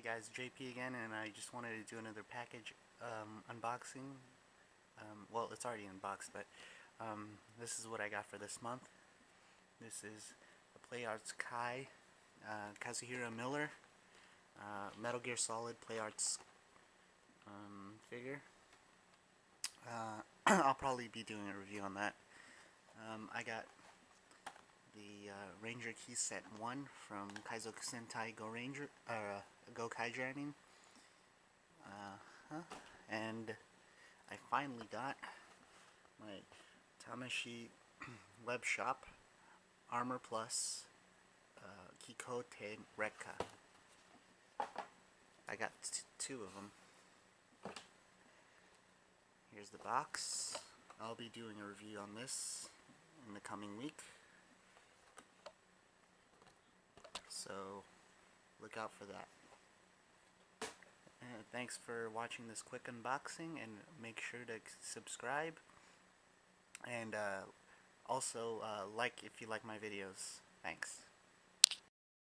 Hey guys, JP again, and I just wanted to do another package unboxing. Well, it's already unboxed, but this is what I got for this month. This is the Play Arts Kai Kazuhira Miller Metal Gear Solid Play Arts figure. I'll probably be doing a review on that. I got the Ranger Key Set 1 from Kaizoku Sentai Go Kaijanin. And I finally got my tamashii web shop Armor Plus輝täm烈火. I got two of them. Here's the box. I'll be doing a review on this in the coming week, so look out for that. Thanks for watching this quick unboxing, and make sure to subscribe, and also like if you like my videos. Thanks.